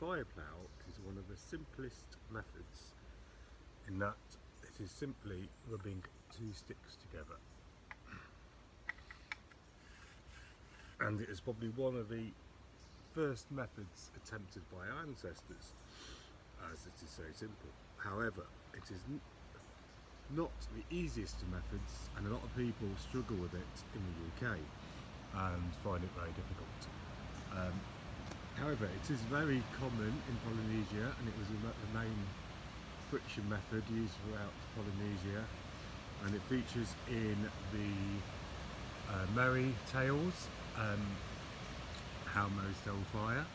fire plough is one of the simplest methods in that it is simply rubbing two sticks together, and it is probably one of the first methods attempted by our ancestors, as it is so simple. However, it is not the easiest of methods, and a lot of people struggle with it in the UK and find it very difficult. However, it is very common in Polynesia, and it was the main friction method used throughout Polynesia, and it features in the Merry Tales, How Merry Stole Fire,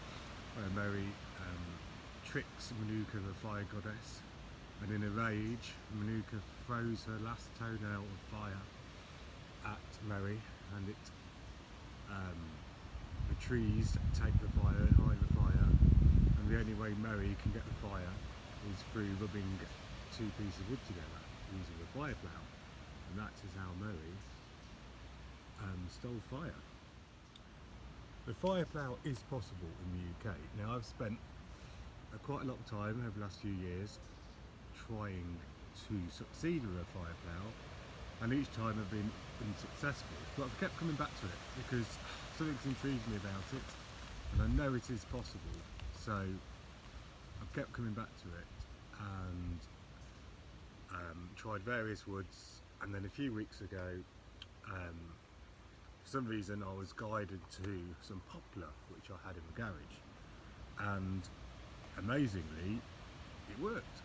where Merry tricks Manuka, the fire goddess, and in a rage Manuka throws her last toenail of fire at Merry, and it retrieves to take the fire, hide the fire, and the only way Merry can get the fire is through rubbing two pieces of wood together using a fire plough, and that is how Merry stole fire. The fire plough is possible in the UK. Now, I've spent quite a lot of time over the last few years trying to succeed with a fire plough, and each time I've been unsuccessful, but I've kept coming back to it because something's intrigued me about it, and I know it is possible, so I've kept coming back to it and tried various woods, and then a few weeks ago for some reason I was guided to some poplar which I had in the garage, and amazingly it worked.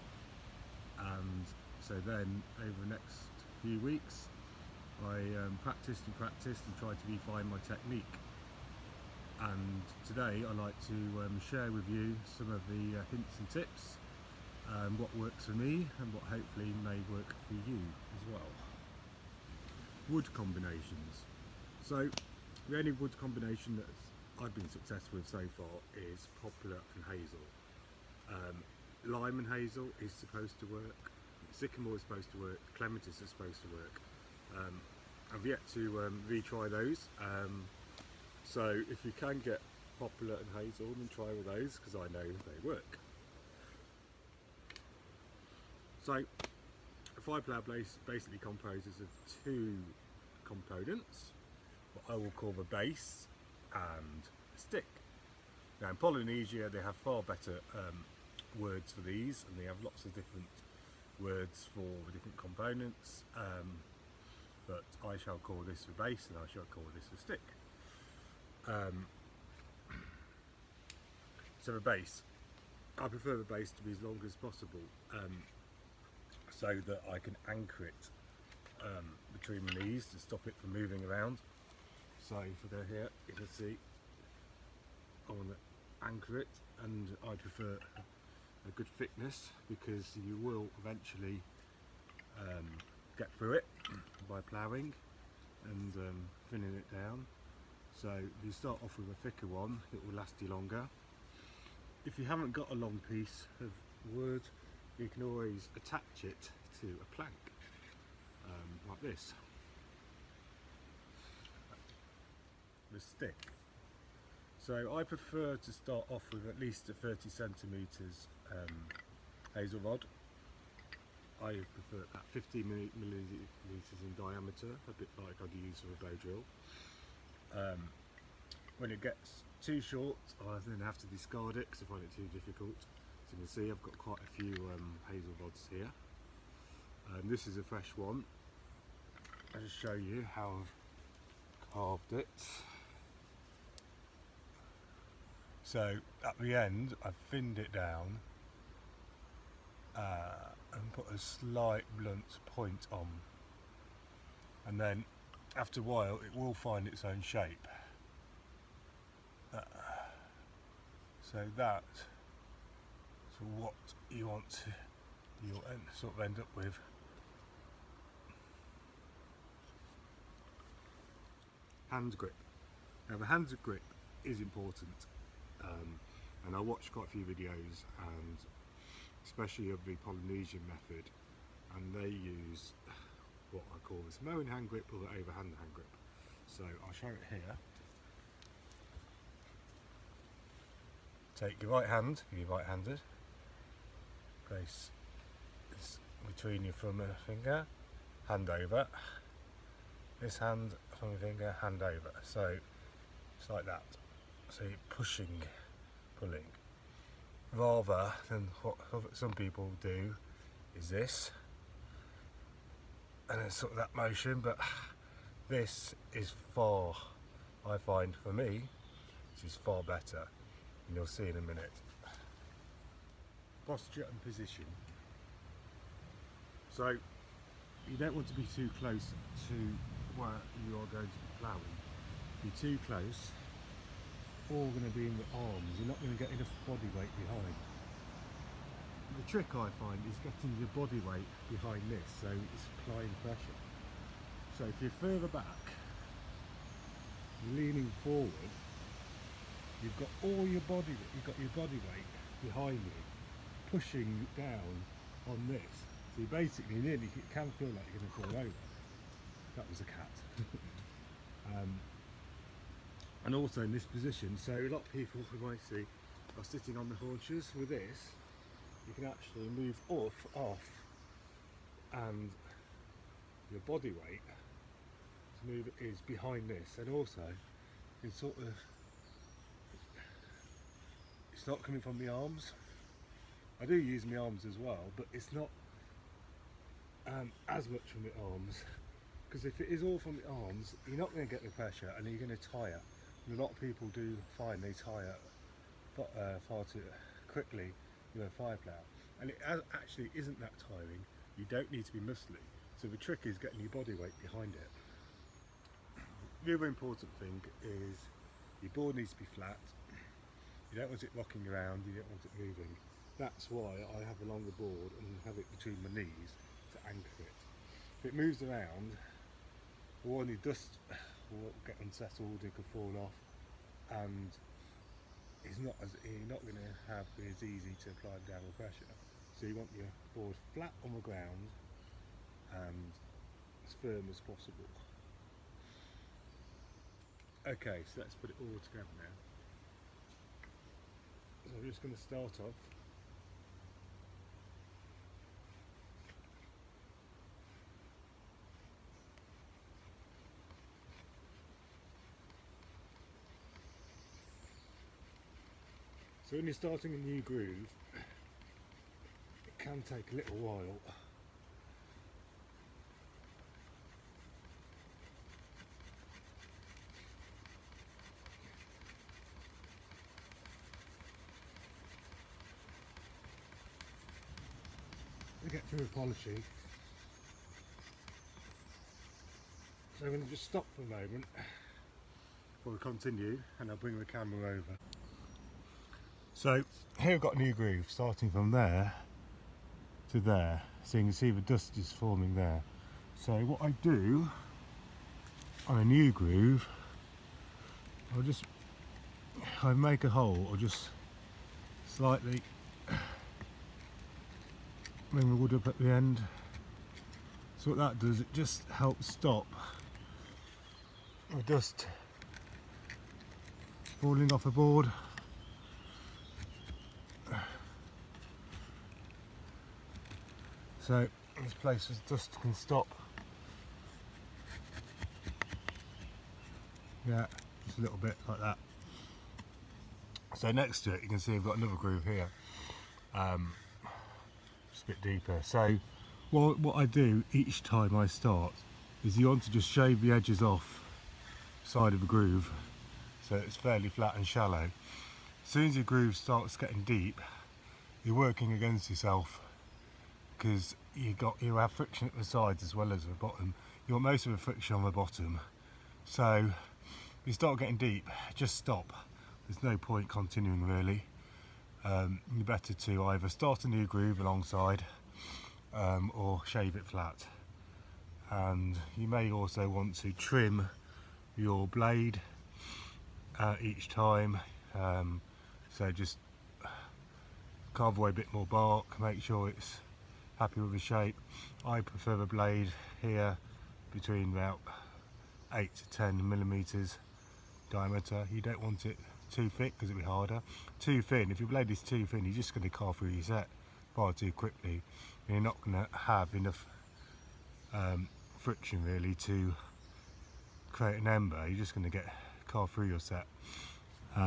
And so then over the next few weeks I practiced and tried to refine my technique, and today I'd like to share with you some of the hints and tips, what works for me and what hopefully may work for you as well. Wood combinations. So the only wood combination that I've been successful with so far is poplar and hazel. Lime and hazel is supposed to work, sycamore is supposed to work, clematis is supposed to work. I've yet to retry those, so if you can get poplar and hazel, then try with those because I know they work. So a fire plough basically composes of two components, what I will call the base and a stick. Now in Polynesia they have far better words for these, and they have lots of different words for the different components, but I shall call this the base and I shall call this the stick. So the base, I prefer the base to be as long as possible, so that I can anchor it between my knees to stop it from moving around. So if I go here, you can see I want to anchor it, and I prefer a good thickness because you will eventually get through it by ploughing and thinning it down. So if you start off with a thicker one, it will last you longer. If you haven't got a long piece of wood, you can always attach it to a plank, like this. The stick. So I prefer to start off with at least a 30 centimetres hazel rod. I prefer about 50 millimetres in diameter, a bit like I'd use for a bow drill. When it gets too short, I then have to discard it because I find it too difficult. As you can see, I've got quite a few hazel rods here. This is a fresh one. I'll just show you how I've carved it. So at the end, I've thinned it down and put a slight blunt point on, and then after a while it will find its own shape. So that's what you want to, you'll sort of end up with. Hand grip. Now the hand grip is important, and I watched quite a few videos, and especially of the Polynesian method, and they use what I call the Samoan hand grip or the overhand hand grip. So I'll show it here. take your right hand, if you're right-handed, place this between your thumb and finger, hand over. This hand, thumb and finger, hand over. So it's like that. So you're pushing, pulling. Rather than what some people do is this, and it's sort of that motion, but this is far, I find for me, this is far better, and you'll see in a minute. Posture and position. So you don't want to be too close to where you are going to be ploughing. If you're too close, all going to be in the arms, you're not going to get enough body weight behind. The trick I find is getting your body weight behind this, so it's applying pressure. So if you're further back, you're leaning forward, you've got all your body weight behind you, pushing down on this. So you basically nearly can feel like you're going to fall over. That was a cat. And also in this position, so a lot of people who might see are sitting on the haunches. With this, you can actually move off, and your body weight to move is behind this, and also you can sort of, it's not coming from the arms. I do use my arms as well, but it's not as much from the arms, because if it is all from the arms, you're not going to get the pressure and you're going to tire. And a lot of people do find they tire far too quickly with a fire plough, and it actually isn't that tiring. You don't need to be muscly, so the trick is getting your body weight behind it. The other important thing is your board needs to be flat. You don't want it rocking around, you don't want it moving. That's why I have a longer board and have it between my knees to anchor it. If it moves around, or any dust will get unsettled, it could fall off, and you're not going to be as easy to apply downward pressure. So you want your board flat on the ground and as firm as possible. Okay, so let's put it all together now. So I'm just going to start off. So when you're starting a new groove, it can take a little while. To get through the polishing. So I'm going to just stop for a moment before we continue, and I'll bring the camera over. So here we've got a new groove starting from there to there, so you can see the dust is forming there. So what I do on a new groove, I make a hole, or just slightly bring the wood up at the end. So what that does, it just helps stop the dust falling off the board. So this place is dust can stop. Yeah, just a little bit like that. So next to it you can see I've got another groove here, just a bit deeper. So what I do each time I start is you want to just shave the edges off side of the groove so it's fairly flat and shallow. As soon as your groove starts getting deep, you're working against yourself, because you have friction at the sides as well as the bottom. You want most of the friction on the bottom. So if you start getting deep, just stop. There's no point continuing really. You're better to either start a new groove alongside or shave it flat. And you may also want to trim your blade each time. So just carve away a bit more bark, make sure it's happy with the shape. I prefer the blade here between about 8 to 10 millimeters diameter. You don't want it too thick because it'll be harder. Too thin, if your blade is too thin, you're just going to carve through your set far too quickly. And you're not going to have enough friction really to create an ember. You're just going to get carved through your set. So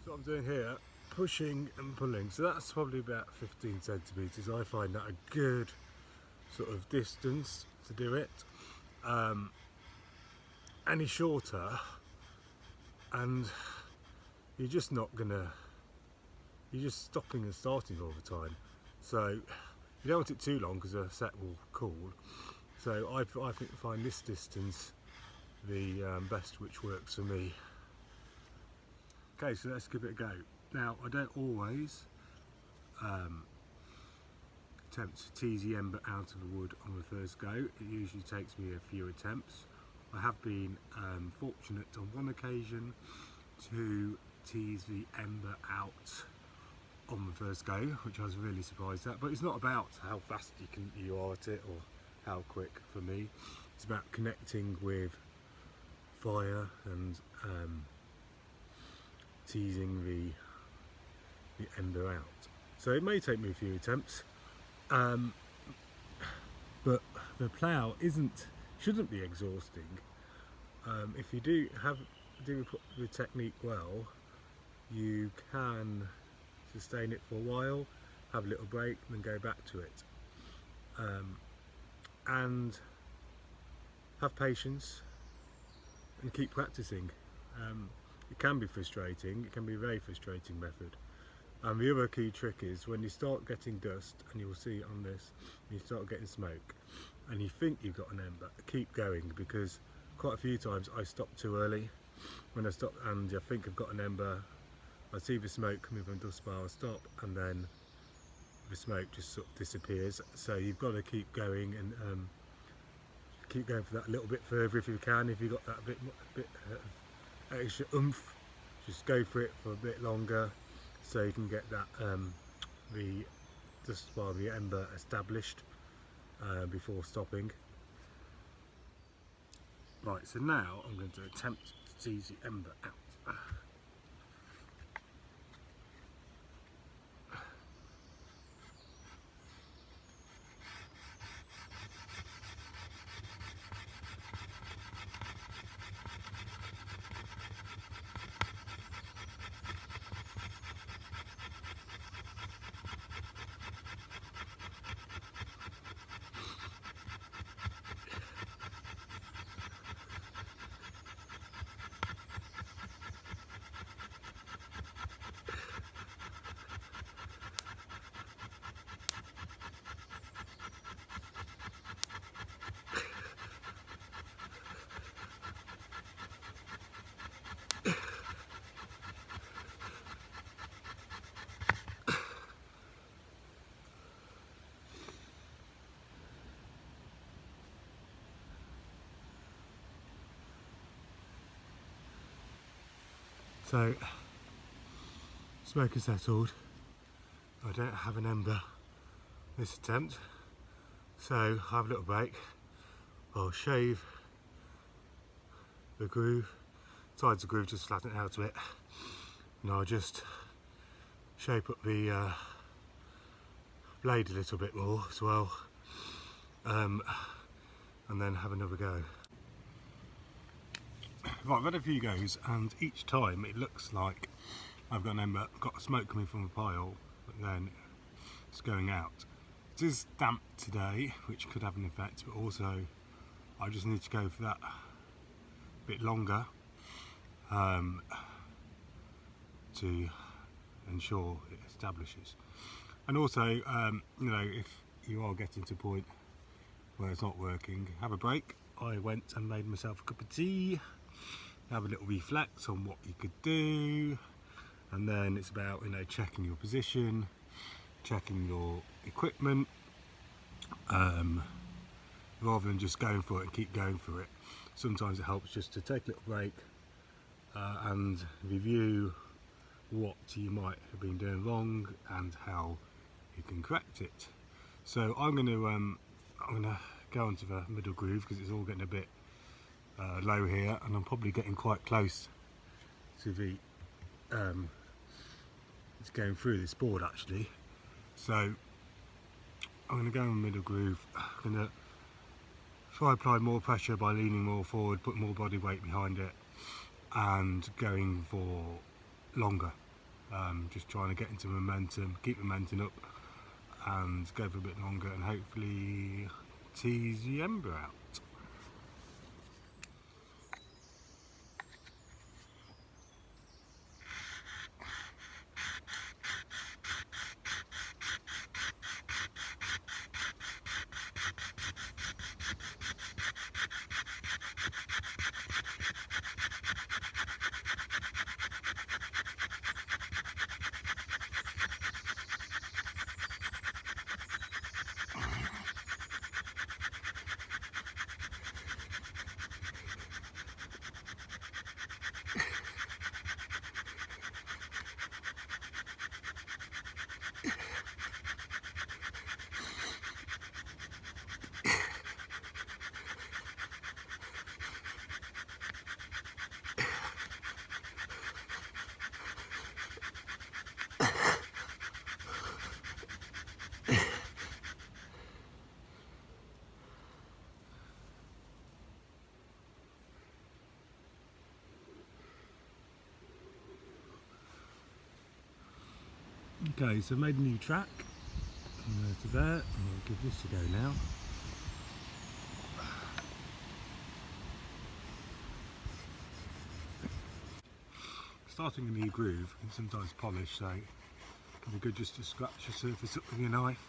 what I'm doing here, pushing and pulling, so that's probably about 15 centimetres. I find that a good sort of distance to do it. Any shorter and you're just not gonna, you're just stopping and starting all the time. So you don't want it too long because the set will cool. So I find this distance the best, which works for me. Okay, so let's give it a go. Now I don't always attempt to tease the ember out of the wood on the first go. It usually takes me a few attempts. I have been fortunate on one occasion to tease the ember out on the first go, which I was really surprised at. But it's not about how fast you are at it or how quick for me. It's about connecting with fire and teasing the ember out. So it may take me a few attempts, but the plough shouldn't be exhausting. If you do the technique well, you can sustain it for a while, have a little break, and then go back to it. And have patience and keep practicing. It can be frustrating, it can be a very frustrating method. And the other key trick is when you start getting dust, and you'll see on this, you start getting smoke, and you think you've got an ember, keep going, because quite a few times I stop too early. When I stop and I think I've got an ember, I see the smoke coming from the dust bar, I stop, and then the smoke just sort of disappears. So you've got to keep going and keep going for that a little bit further if you can. If you've got that bit extra oomph, just go for it for a bit longer so you can get that the dust bar, the ember established before stopping. Right, so now I'm going to attempt to tease the ember out. So, smoke is settled. I don't have an ember this attempt, so I'll have a little break. I'll shave the groove, sides of the groove, just flatten it out a bit, and I'll just shape up the blade a little bit more as well, and then have another go. Right, I've had a few goes, and each time it looks like I've got an ember, got smoke coming from a pile, but then it's going out. It is damp today, which could have an effect, but also I just need to go for that bit longer to ensure it establishes. And also, you know, if you are getting to a point where it's not working, have a break. I went and made myself a cup of tea, have a little reflect on what you could do, and then it's about, you know, checking your position, checking your equipment, rather than just going for it and keep going for it. Sometimes it helps just to take a little break and review what you might have been doing wrong and how you can correct it. So I'm going to go onto the middle groove because it's all getting a bit low here, and I'm probably getting quite close to the it's going through this board actually. So I'm going to go in the middle groove. I'm going to try apply more pressure by leaning more forward, put more body weight behind it, and going for longer. Just trying to get into momentum, keep momentum up, and go for a bit longer, and hopefully tease the Ember out. Okay, so I made a new track from there to there, and I'll give this a go now. Starting a new groove can sometimes polish, so it can be good just to scratch the surface up with your knife.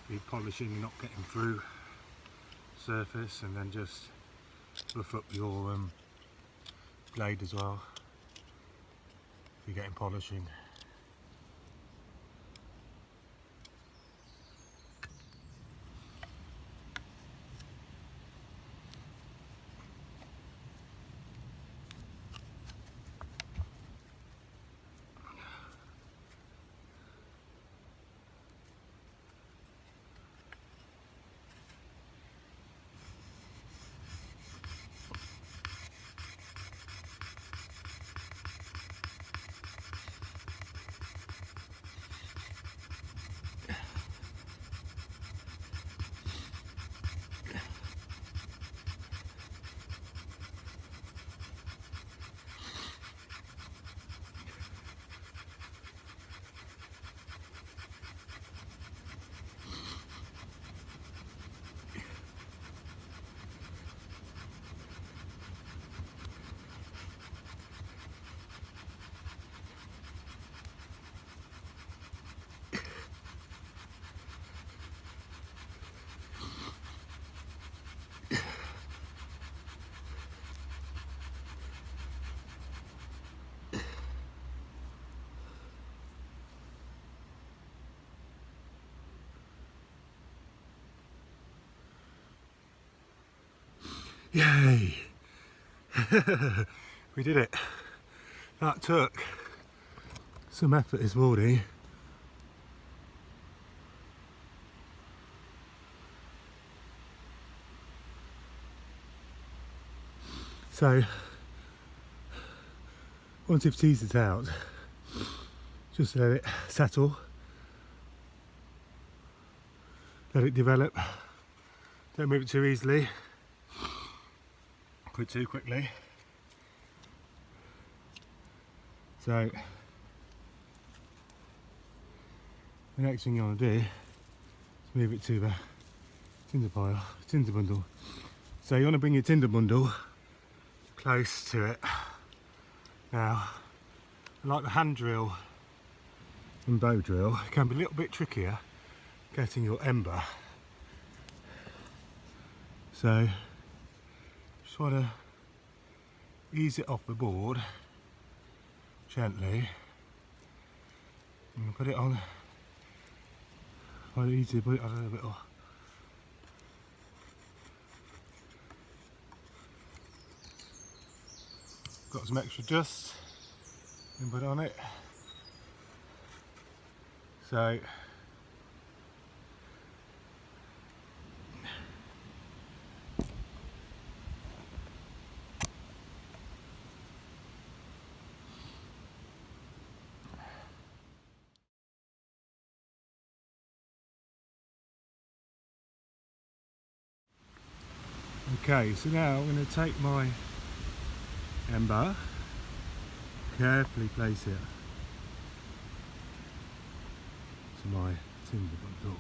If you're polishing, you're not getting through surface, and then just rough up your blade as well if you're getting polishing. Yay! We did it. That took some effort this morning. So once you've teased it out, just let it settle, let it develop. Don't move it too easily, quit too quickly. So the next thing you want to do is move it to the tinder pile, tinder bundle. So you want to bring your tinder bundle close to it. Now, like the hand drill and bow drill, it can be a little bit trickier getting your ember. So just want to ease it off the board gently and put it on. Quite easy to put it on a little bit. Got some extra dust and put it on it. So Okay, so now I'm going to take my ember, carefully place it to my timber bundle.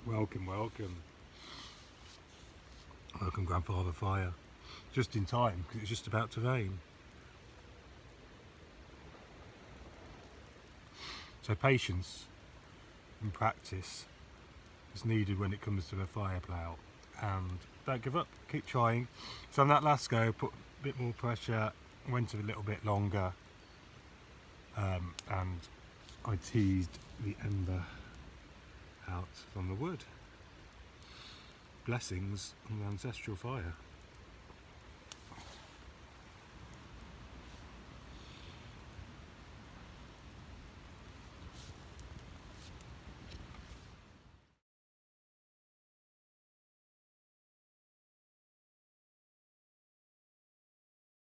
Welcome, welcome. Welcome, Grandfather Fire. Just in time, because it's just about to rain. So patience and practice is needed when it comes to the fire plough. And don't give up, keep trying. So on that last go, put a bit more pressure, went a little bit longer, and I teased the ember out from the wood. Blessings on the ancestral fire.